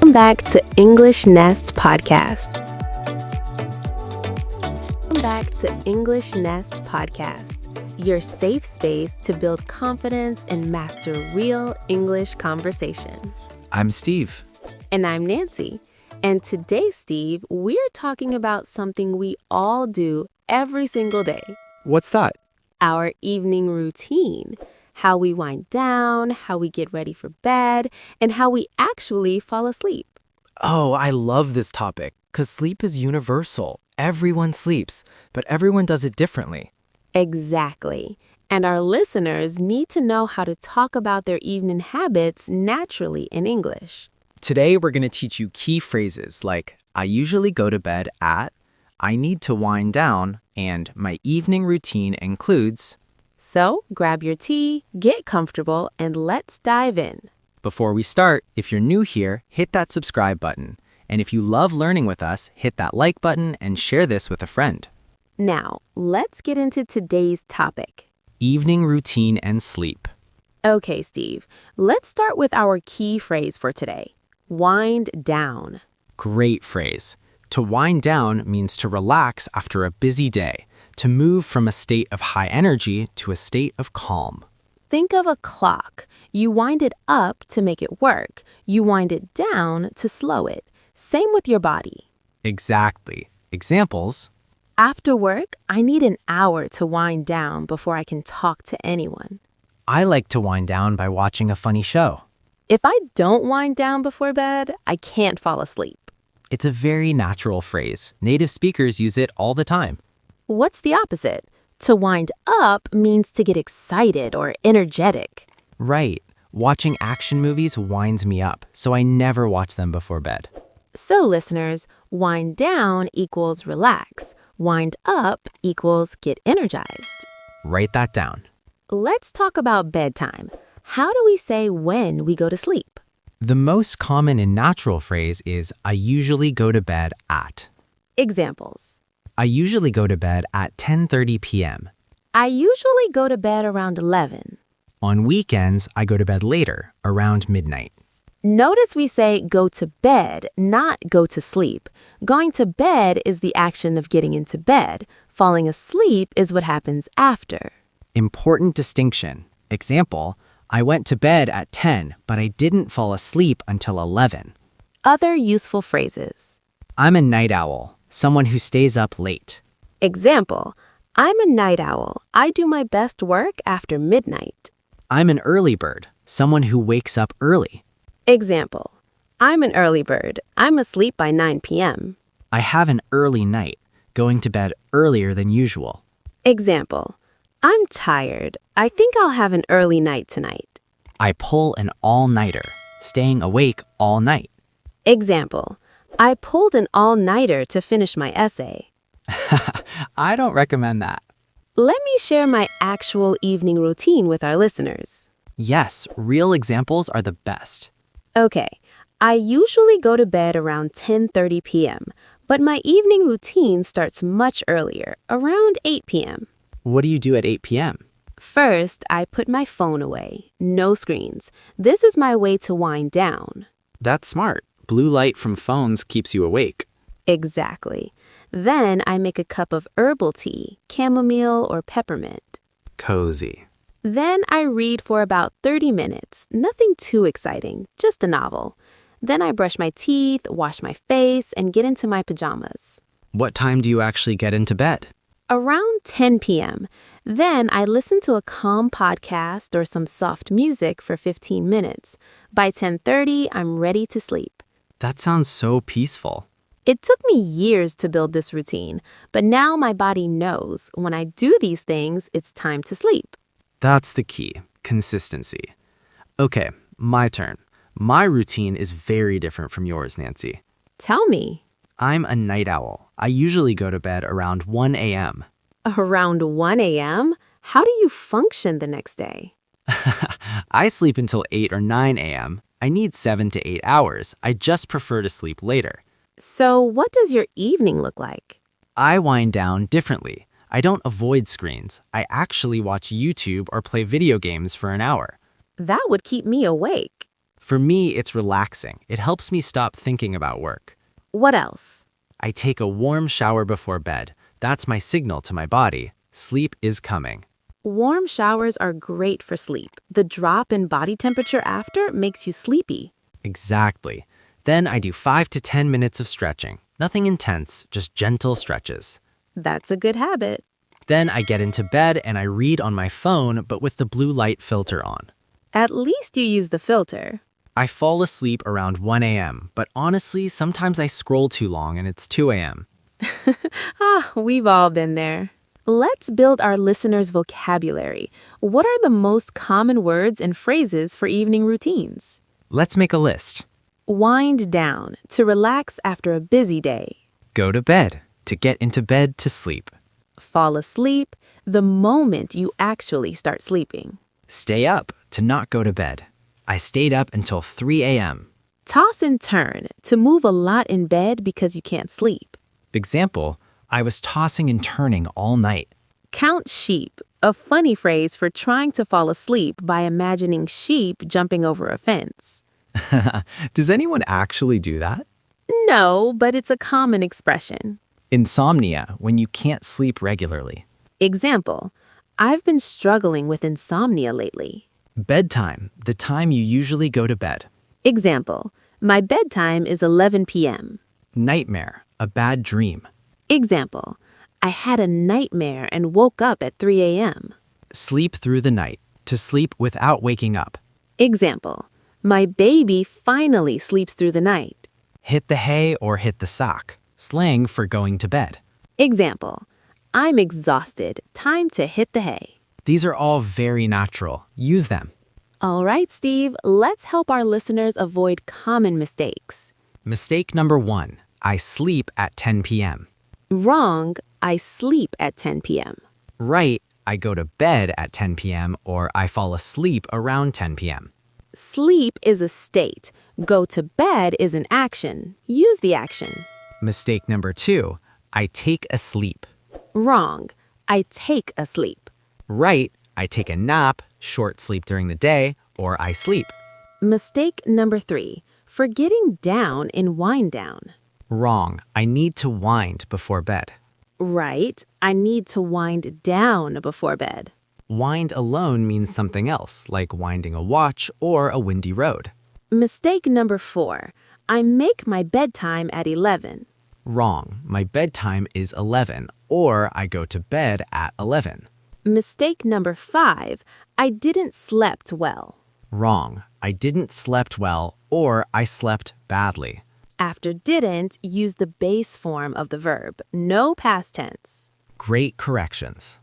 Welcome back to EnglishNEst Podcast. Welcome back to EnglishNEst Podcast, your safe space to build confidence and master real English conversation. I'm Steve. And I'm Nancy. And today, Steve, we're talking about something we all do every single day. What's that? Our evening routine. How we wind down, how we get ready for bed, and how we actually fall asleep. Oh, I love this topic because sleep is universal. Everyone sleeps, but everyone does it differently. Exactly. And our listeners need to know how to talk about their evening habits naturally in English. Today, we're going to teach you key phrases like, I usually go to bed at, I need to wind down, and my evening routine includes. So grab your tea, get comfortable, and let's dive in. Before we start, if you're new here, hit that subscribe button. And if you love learning with us, hit that like button and share this with a friend. Now, let's get into today's topic. Evening routine and sleep. Okay, Steve, let's start with our key phrase for today. Wind down. Great phrase. To wind down means to relax after a busy day, to move from a state of high energy to a state of calm. Think of a clock. You wind it up to make it work. You wind it down to slow it. Same with your body. Exactly. Examples. After work, I need an hour to wind down before I can talk to anyone. I like to wind down by watching a funny show. If I don't wind down before bed, I can't fall asleep. It's a very natural phrase. Native speakers use it all the time. What's the opposite? To wind up means to get excited or energetic. Right. Watching action movies winds me up, so I never watch them before bed. So, listeners, wind down equals relax. Wind up equals get energized. Write that down. Let's talk about bedtime. How do we say when we go to sleep? The most common and natural phrase is, I usually go to bed at. Examples. I usually go to bed at 10:30 p.m. I usually go to bed around 11. On weekends, I go to bed later, around midnight. Notice we say go to bed, not go to sleep. Going to bed is the action of getting into bed. Falling asleep is what happens after. Important distinction. Example, I went to bed at 10, but I didn't fall asleep until 11. Other useful phrases. I'm a night owl, someone who stays up late. Example, I'm a night owl. I do my best work after midnight. I'm an early bird, someone who wakes up early. Example, I'm an early bird. I'm asleep by 9 p.m. I have an early night, going to bed earlier than usual. Example, I'm tired. I think I'll have an early night tonight. I pull an all-nighter, staying awake all night. Example, I pulled an all-nighter to finish my essay. I don't recommend that. Let me share my actual evening routine with our listeners. Yes, real examples are the best. Okay, I usually go to bed around 10:30 p.m., but my evening routine starts much earlier, around 8 p.m. What do you do at 8 p.m.? First, I put my phone away. No screens. This is my way to wind down. That's smart. Blue light from phones keeps you awake. Exactly. Then I make a cup of herbal tea, chamomile or peppermint. Cozy. Then I read for about 30 minutes. Nothing too exciting, just a novel. Then I brush my teeth, wash my face, and get into my pajamas. What time do you actually get into bed? Around 10 p.m. Then I listen to a calm podcast or some soft music for 15 minutes. By 10:30, I'm ready to sleep. That sounds so peaceful. It took me years to build this routine, but now my body knows when I do these things, it's time to sleep. That's the key, consistency. Okay, my turn. My routine is very different from yours, Nancy. Tell me. I'm a night owl. I usually go to bed around 1 a.m. Around 1 a.m.? How do you function the next day? I sleep until 8 or 9 a.m. I need 7 to 8 hours. I just prefer to sleep later. So what does your evening look like? I wind down differently. I don't avoid screens. I actually watch YouTube or play video games for an hour. That would keep me awake. For me, it's relaxing. It helps me stop thinking about work. What else? I take a warm shower before bed. That's my signal to my body. Sleep is coming. Warm showers are great for sleep. The drop in body temperature after makes you sleepy. Exactly. Then I do 5 to 10 minutes of stretching. Nothing intense, just gentle stretches. That's a good habit. Then I get into bed and I read on my phone, but with the blue light filter on. At least you use the filter. I fall asleep around 1 a.m., but honestly, sometimes I scroll too long and it's 2 a.m. We've all been there. Let's build our listeners' vocabulary. What are the most common words and phrases for evening routines? Let's make a list. Wind down, to relax after a busy day. Go to bed, to get into bed to sleep. Fall asleep, the moment you actually start sleeping. Stay up, to not go to bed. I stayed up until 3 a.m. Toss and turn, to move a lot in bed because you can't sleep. Example, I was tossing and turning all night. Count sheep, a funny phrase for trying to fall asleep by imagining sheep jumping over a fence. Does anyone actually do that? No, but it's a common expression. Insomnia, when you can't sleep regularly. Example, I've been struggling with insomnia lately. Bedtime, the time you usually go to bed. Example, my bedtime is 11 p.m. Nightmare, a bad dream. Example, I had a nightmare and woke up at 3 a.m. Sleep through the night, to sleep without waking up. Example, my baby finally sleeps through the night. Hit the hay or hit the sock, slang for going to bed. Example, I'm exhausted, time to hit the hay. These are all very natural. Use them. All right, Steve, let's help our listeners avoid common mistakes. Mistake number 1, I sleep at 10 p.m. Wrong, I sleep at 10 p.m. Right, I go to bed at 10 p.m. or I fall asleep around 10 p.m. Sleep is a state. Go to bed is an action. Use the action. Mistake number 2, I take a sleep. Wrong, I take a sleep. Right, I take a nap, short sleep during the day, or I sleep. Mistake number 3, forgetting down in wind down. Wrong, I need to wind before bed. Right, I need to wind down before bed. Wind alone means something else, like winding a watch or a windy road. Mistake number 4, I make my bedtime at 11. Wrong, my bedtime is 11, or I go to bed at 11. Mistake number 5, I didn't slept well. Wrong, I didn't slept well, or I slept badly. After didn't, use the base form of the verb, no past tense. Great corrections.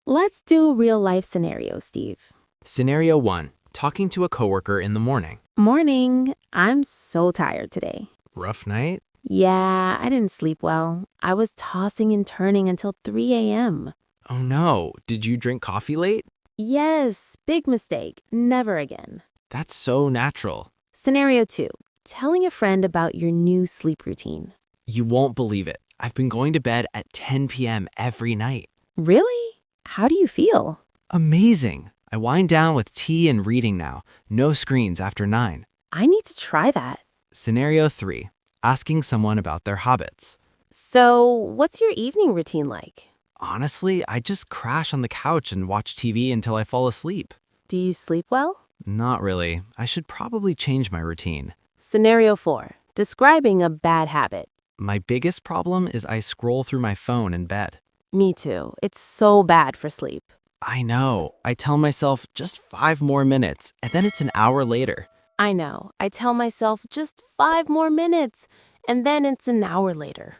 Let's do a real-life scenario, Steve. Scenario 1, talking to a coworker in the morning. Morning. I'm so tired today. Rough night? Yeah, I didn't sleep well. I was tossing and turning until 3 a.m. Oh no, did you drink coffee late? Yes, big mistake. Never again. That's so natural. Scenario 2, telling a friend about your new sleep routine. You won't believe it. I've been going to bed at 10 p.m. every night. Really? How do you feel? Amazing. I wind down with tea and reading now. No screens after 9. I need to try that. Scenario 3, asking someone about their habits. So, what's your evening routine like? Honestly, I just crash on the couch and watch TV until I fall asleep. Do you sleep well? Not really. I should probably change my routine. Scenario 4, describing a bad habit. My biggest problem is I scroll through my phone in bed. Me too. It's so bad for sleep. I know. I tell myself just 5 more minutes, and then it's an hour later. I know. I tell myself just 5 more minutes, and then it's an hour later.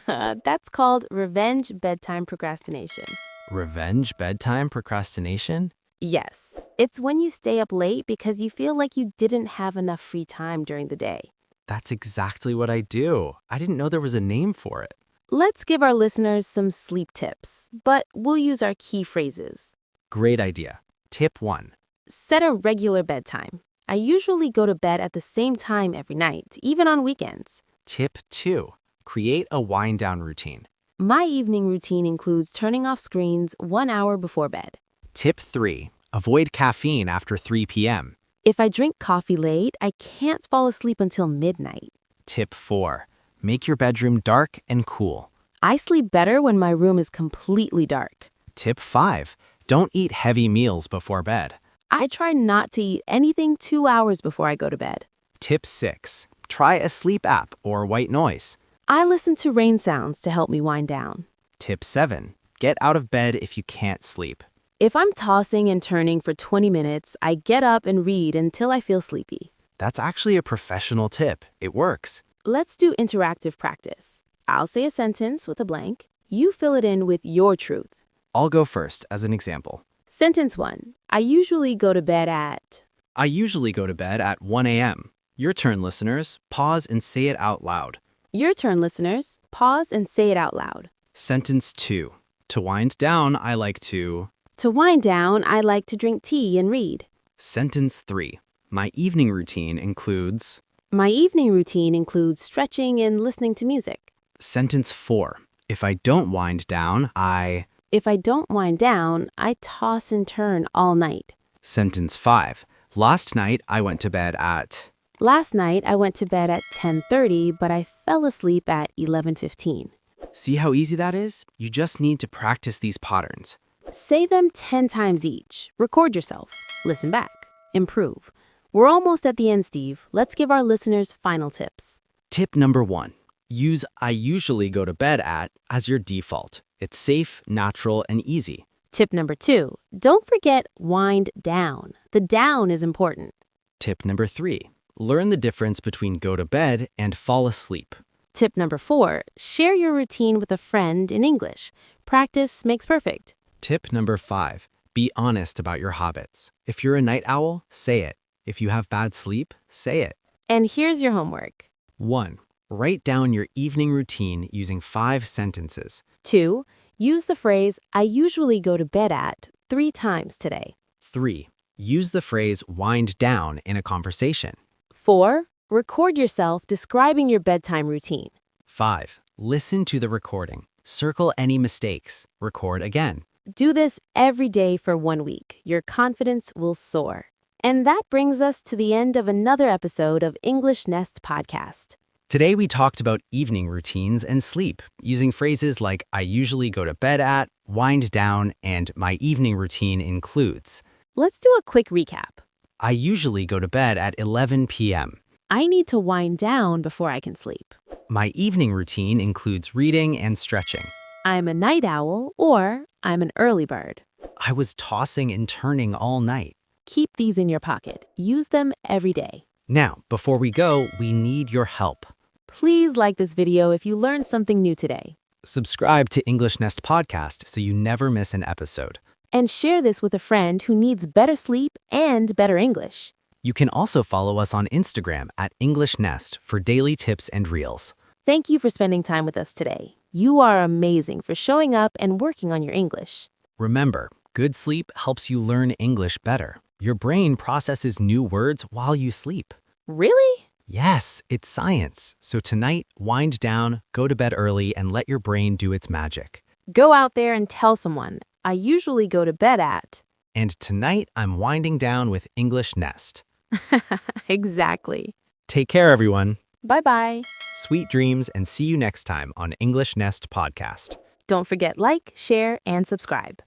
That's called revenge bedtime procrastination. Revenge bedtime procrastination? Yes, it's when you stay up late because you feel like you didn't have enough free time during the day. That's exactly what I do. I didn't know there was a name for it. Let's give our listeners some sleep tips, but we'll use our key phrases. Great idea. Tip 1. Set a regular bedtime. I usually go to bed at the same time every night, even on weekends. Tip 2. Create a wind-down routine. My evening routine includes turning off screens 1 hour before bed. Tip 3. Avoid caffeine after 3 p.m. If I drink coffee late, I can't fall asleep until midnight. Tip 4. Make your bedroom dark and cool. I sleep better when my room is completely dark. Tip 5. Don't eat heavy meals before bed. I try not to eat anything 2 hours before I go to bed. Tip 6. Try a sleep app or white noise. I listen to rain sounds to help me wind down. Tip 7. Get out of bed if you can't sleep. If I'm tossing and turning for 20 minutes, I get up and read until I feel sleepy. That's actually a professional tip. It works. Let's do interactive practice. I'll say a sentence with a blank. You fill it in with your truth. I'll go first as an example. Sentence 1. I usually go to bed at... I usually go to bed at 1 a.m. Your turn, listeners. Pause and say it out loud. Your turn, listeners. Pause and say it out loud. Sentence 2. To wind down, I like to... To wind down, I like to drink tea and read. Sentence 3. My evening routine includes... My evening routine includes stretching and listening to music. Sentence 4. If I don't wind down, I... If I don't wind down, I toss and turn all night. Sentence 5. Last night, I went to bed at... Last night, I went to bed at 10:30, but I fell asleep at 11:15. See how easy that is? You just need to practice these patterns. Say them 10 times each. Record yourself. Listen back. Improve. We're almost at the end, Steve. Let's give our listeners final tips. Tip number 1. Use I usually go to bed at as your default. It's safe, natural, and easy. Tip number 2. Don't forget wind down. The down is important. Tip number 3. Learn the difference between go to bed and fall asleep. Tip number 4. Share your routine with a friend in English. Practice makes perfect. Tip number 5. Be honest about your habits. If you're a night owl, say it. If you have bad sleep, say it. And here's your homework. 1. Write down your evening routine using 5 sentences. 2. Use the phrase, I usually go to bed at 3 times today. 3. Use the phrase wind down in a conversation. 4. Record yourself describing your bedtime routine. 5. Listen to the recording. Circle any mistakes. Record again. Do this every day for 1 week. Your confidence will soar. And that brings us to the end of another episode of EnglishNEst Podcast. Today we talked about evening routines and sleep, using phrases like I usually go to bed at, wind down, and my evening routine includes. Let's do a quick recap. I usually go to bed at 11 p.m. I need to wind down before I can sleep. My evening routine includes reading and stretching. I'm a night owl or I'm an early bird. I was tossing and turning all night. Keep these in your pocket. Use them every day. Now, before we go, we need your help. Please like this video if you learned something new today. Subscribe to EnglishNEst Podcast so you never miss an episode. And share this with a friend who needs better sleep and better English. You can also follow us on Instagram at EnglishNEst for daily tips and reels. Thank you for spending time with us today. You are amazing for showing up and working on your English. Remember, good sleep helps you learn English better. Your brain processes new words while you sleep. Really? Yes, it's science. So tonight, wind down, go to bed early, and let your brain do its magic. Go out there and tell someone, I usually go to bed at. And tonight, I'm winding down with EnglishNEst. Exactly. Take care, everyone. Bye-bye. Sweet dreams, and see you next time on EnglishNEst Podcast. Don't forget like, share, and subscribe.